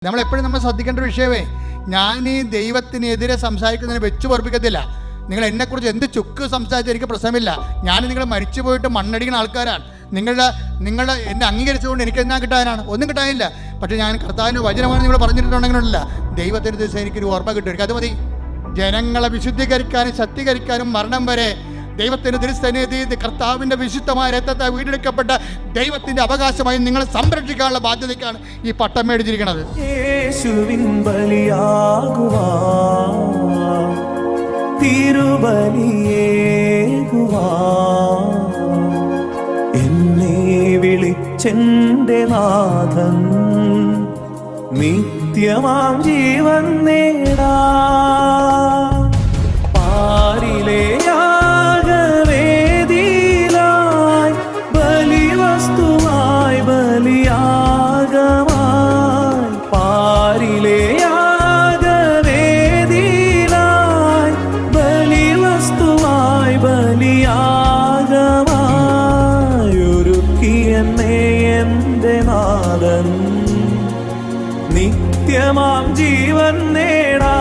നമ്മളെപ്പോഴും നമ്മൾ ശ്രദ്ധിക്കേണ്ട ഒരു വിഷയമേ, ഞാൻ ഈ ദൈവത്തിനെതിരെ സംസാരിക്കുന്നതിന് വെച്ച് പൊറപ്പിക്കത്തില്ല. നിങ്ങൾ എന്നെക്കുറിച്ച് എന്ത് ചുക്ക് സംസാരിച്ചാൽ എനിക്ക് പ്രശ്നമില്ല. ഞാൻ നിങ്ങൾ മരിച്ചു പോയിട്ട് മണ്ണടിക്കുന്ന ആൾക്കാരാണ്. നിങ്ങളുടെ എന്നെ അംഗീകരിച്ചുകൊണ്ട് എനിക്ക് എന്നാ കിട്ടാനാണ്? ഒന്നും കിട്ടാനില്ല. പക്ഷേ ഞാൻ കർത്താവിൻ്റെ വചനമാണ് നിങ്ങൾ പറഞ്ഞിട്ടുണ്ടെങ്കിലല്ല, ദൈവത്തിൻ്റെ ദിവസം എനിക്കൊരു ഓർമ്മ കിട്ടും. എനിക്ക് അത് മതി. ജനങ്ങളെ വിശുദ്ധീകരിക്കാനും ശക്തീകരിക്കാനും മരണം വരെ ദൈവത്തിൻ്റെ തിരുസന്നിധി കർത്താവിൻ്റെ വിശുദ്ധമായ രക്തത്തെ വീണ്ടെടുക്കപ്പെട്ട ദൈവത്തിൻ്റെ അവകാശമായി നിങ്ങളെ സംരക്ഷിക്കാനുള്ള ബാധ്യതയ്ക്കാണ് ഈ പട്ടം മേടിച്ചിരിക്കുന്നത്. യേശുവിൻ ബലിയാകുവാൻ തിരുബലിയേകുവാൻ എന്നെ വിളിച്ചെന്റെ നാഥൻ നിത്യമാം ജീവൻ നേടാ. പാരിലെ യാഗവേദിയിലായി ബലിവസ്തുവായി ബലിയാഗമായി, പാരിലെ യാഗവേദിയിലായി ബലിവസ്തുവായി ബലിയാഗമായി ഒരുക്കിയെന്നെ എന്റെ നാഥൻ നിത്യമാം ജീവൻ നേടാ.